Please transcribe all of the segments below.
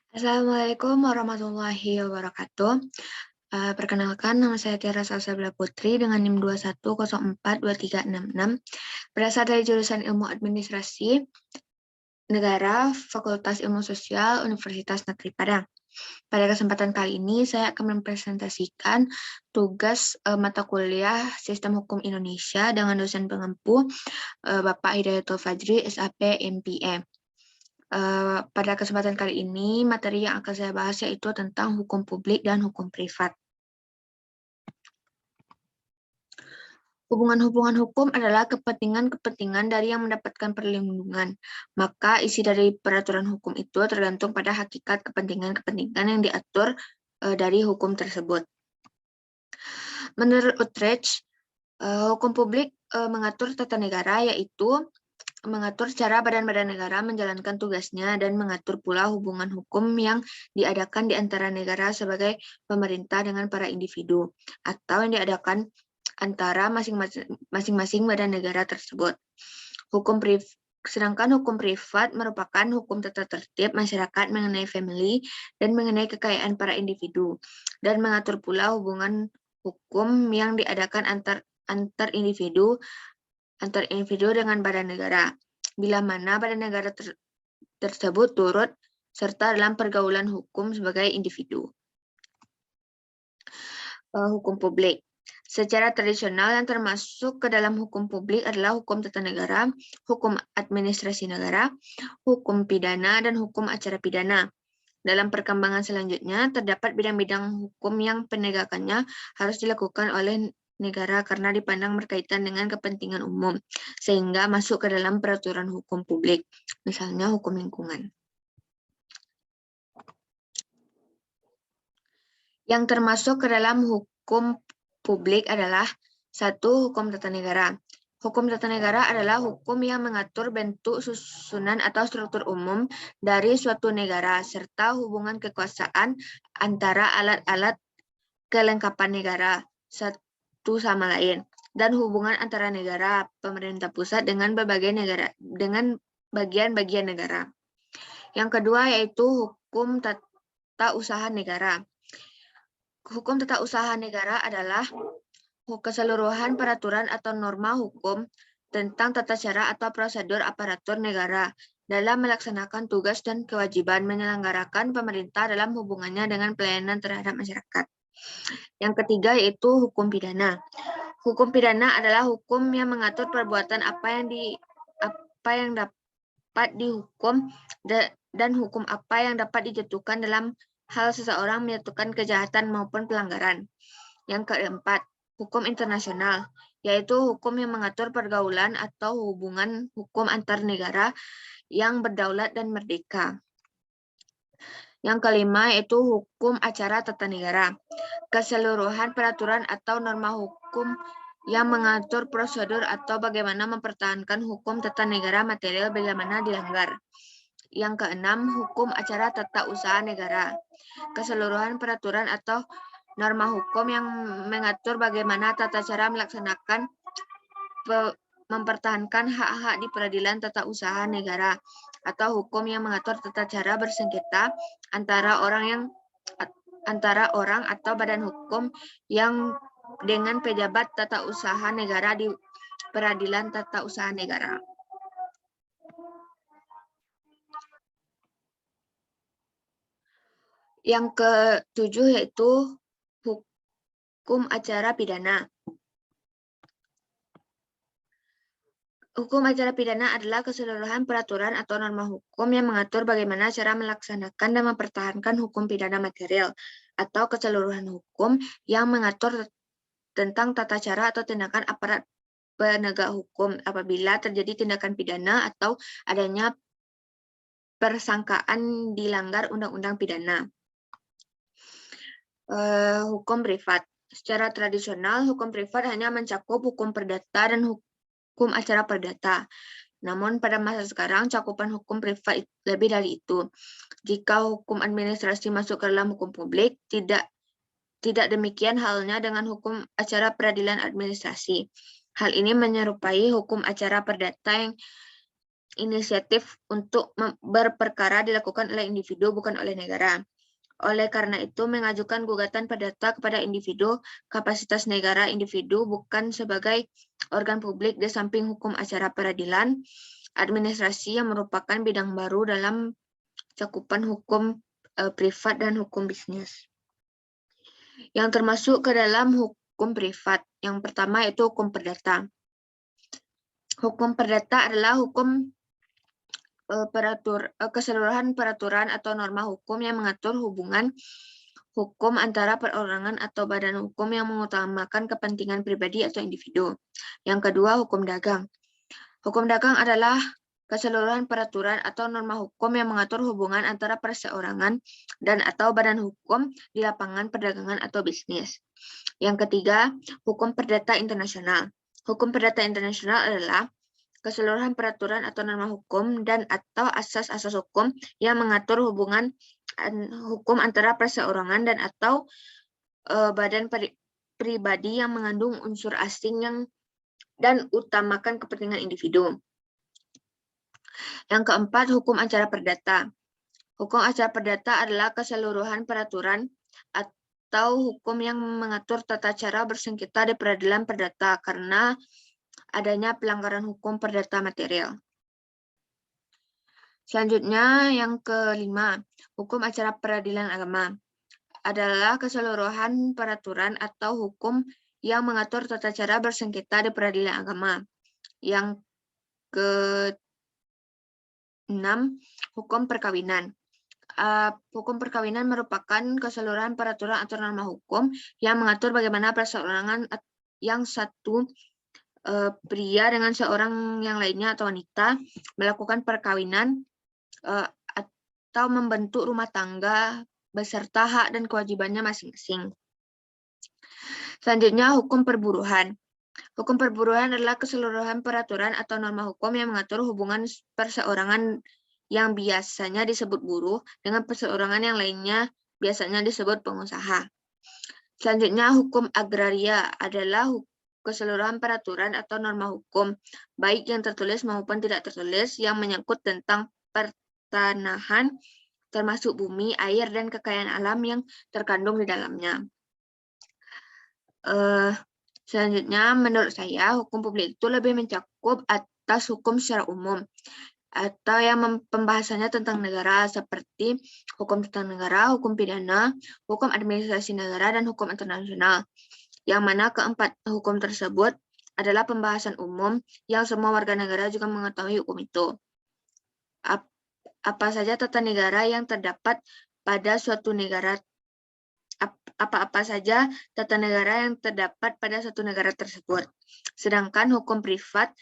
Assalamualaikum warahmatullahi wabarakatuh. Perkenalkan, nama saya Tiara Salsabila Putri dengan NIM 21042366, berasal dari jurusan Ilmu Administrasi Negara, Fakultas Ilmu Sosial, Universitas Negeri Padang. Pada kesempatan kali ini, saya akan mempresentasikan tugas mata kuliah Sistem Hukum Indonesia dengan dosen pengampu Bapak Hidayatul Fajri, SAP, MPM. Pada kesempatan kali ini, materi yang akan saya bahas yaitu tentang hukum publik dan hukum privat. Hubungan-hubungan hukum adalah kepentingan-kepentingan dari yang mendapatkan perlindungan. Maka isi dari peraturan hukum itu tergantung pada hakikat kepentingan-kepentingan yang diatur dari hukum tersebut. Menurut Utrecht, hukum publik mengatur tata negara, yaitu mengatur cara badan-badan negara menjalankan tugasnya dan mengatur pula hubungan hukum yang diadakan di antara negara sebagai pemerintah dengan para individu, atau yang diadakan antara masing-masing badan negara tersebut. Sedangkan hukum privat merupakan hukum tata tertib masyarakat mengenai family dan mengenai kekayaan para individu, dan mengatur pula hubungan hukum yang diadakan antar individu dengan badan negara, bila mana badan negara tersebut turut serta dalam pergaulan hukum sebagai individu. Hukum publik. Secara tradisional yang termasuk ke dalam hukum publik adalah hukum tata negara, hukum administrasi negara, hukum pidana, dan hukum acara pidana. Dalam perkembangan selanjutnya, terdapat bidang-bidang hukum yang penegakannya harus dilakukan oleh negara karena dipandang berkaitan dengan kepentingan umum, sehingga masuk ke dalam peraturan hukum publik, misalnya hukum lingkungan. Yang termasuk ke dalam hukum publik adalah 1. Hukum tata negara. Hukum tata negara adalah hukum yang mengatur bentuk, susunan, atau struktur umum dari suatu negara, serta hubungan kekuasaan antara alat-alat kelengkapan negara satu sama lain, dan hubungan antara negara, pemerintah pusat dengan berbagai negara, dengan bagian-bagian negara. Yang kedua yaitu hukum tata usaha negara. Hukum tata usaha negara adalah keseluruhan peraturan atau norma hukum tentang tata cara atau prosedur aparatur negara dalam melaksanakan tugas dan kewajiban menyelenggarakan pemerintah dalam hubungannya dengan pelayanan terhadap masyarakat. Yang ketiga yaitu hukum pidana. Hukum pidana adalah hukum yang mengatur perbuatan apa yang dapat dihukum dan hukum apa yang dapat dijatuhkan dalam hal seseorang menyatukan kejahatan maupun pelanggaran. Yang keempat, hukum internasional, yaitu hukum yang mengatur pergaulan atau hubungan hukum antar negara yang berdaulat dan merdeka. Yang kelima yaitu hukum acara tata negara, keseluruhan peraturan atau norma hukum yang mengatur prosedur atau bagaimana mempertahankan hukum tata negara material bila mana dilanggar. Yang keenam, hukum acara tata usaha negara, keseluruhan peraturan atau norma hukum yang mengatur bagaimana tata cara melaksanakan mempertahankan hak-hak di peradilan tata usaha negara, atau hukum yang mengatur tata cara bersengketa antara orang atau badan hukum yang dengan pejabat tata usaha negara di peradilan tata usaha negara. Yang ketujuh yaitu hukum acara pidana. Hukum acara pidana adalah keseluruhan peraturan atau norma hukum yang mengatur bagaimana cara melaksanakan dan mempertahankan hukum pidana material, atau keseluruhan hukum yang mengatur tentang tata cara atau tindakan aparat penegak hukum apabila terjadi tindakan pidana atau adanya persangkaan dilanggar undang-undang pidana. Hukum privat. Secara tradisional, hukum privat hanya mencakup hukum perdata dan hukum acara perdata. Namun pada masa sekarang cakupan hukum privat lebih dari itu. Jika hukum administrasi masuk ke dalam hukum publik, tidak demikian halnya dengan hukum acara peradilan administrasi. Hal ini menyerupai hukum acara perdata inisiatif untuk berperkara dilakukan oleh individu, bukan oleh negara. Oleh karena itu, mengajukan gugatan perdata kepada individu, kapasitas negara individu bukan sebagai organ publik di samping hukum acara peradilan, administrasi yang merupakan bidang baru dalam cakupan hukum privat dan hukum bisnis. Yang termasuk ke dalam hukum privat, yang pertama yaitu hukum perdata. Hukum perdata adalah hukum keseluruhan peraturan atau norma hukum yang mengatur hubungan hukum antara perorangan atau badan hukum yang mengutamakan kepentingan pribadi atau individu. Yang kedua, hukum dagang. Hukum dagang adalah keseluruhan peraturan atau norma hukum yang mengatur hubungan antara perseorangan dan atau badan hukum di lapangan perdagangan atau bisnis. Yang ketiga, hukum perdata internasional. Hukum perdata internasional adalah keseluruhan peraturan atau norma hukum dan atau asas-asas hukum yang mengatur hubungan hukum antara perseorangan dan atau badan pribadi yang mengandung unsur asing dan utamakan kepentingan individu. Yang keempat, hukum acara perdata. Hukum acara perdata adalah keseluruhan peraturan atau hukum yang mengatur tata cara bersengketa di peradilan perdata karena adanya pelanggaran hukum perdata material. Selanjutnya, yang kelima, hukum acara peradilan agama adalah keseluruhan peraturan atau hukum yang mengatur tata cara bersengketa di peradilan agama. Yang keenam, hukum perkawinan. Hukum perkawinan merupakan keseluruhan peraturan atau norma hukum yang mengatur bagaimana perseorangan yang satu pria dengan seorang yang lainnya atau wanita melakukan perkawinan atau membentuk rumah tangga beserta hak dan kewajibannya masing-masing. Selanjutnya, hukum perburuhan. Hukum perburuhan adalah keseluruhan peraturan atau norma hukum yang mengatur hubungan perseorangan yang biasanya disebut buruh dengan perseorangan yang lainnya biasanya disebut pengusaha. Selanjutnya, hukum agraria adalah keseluruhan peraturan atau norma hukum, baik yang tertulis maupun tidak tertulis, yang menyangkut tentang pertanahan, termasuk bumi, air, dan kekayaan alam yang terkandung di dalamnya. Selanjutnya, menurut saya, hukum publik itu lebih mencakup atas hukum secara umum, atau yang pembahasannya tentang negara, seperti hukum tentang negara, hukum pidana, hukum administrasi negara, dan hukum internasional. Yang mana keempat hukum tersebut adalah pembahasan umum yang semua warga negara juga mengetahui hukum itu. Apa saja tata negara yang terdapat pada suatu negara, apa-apa saja tata negara yang terdapat pada suatu negara tersebut. Sedangkan hukum privat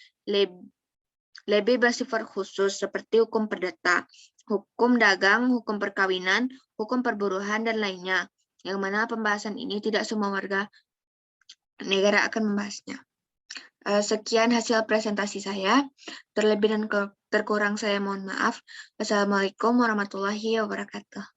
lebih bersifat khusus seperti hukum perdata, hukum dagang, hukum perkawinan, hukum perburuhan, dan lainnya. Yang mana pembahasan ini tidak semua warga negara akan membahasnya. Sekian hasil presentasi saya. Terlebih dan terkurang saya mohon maaf. Wassalamualaikum warahmatullahi wabarakatuh.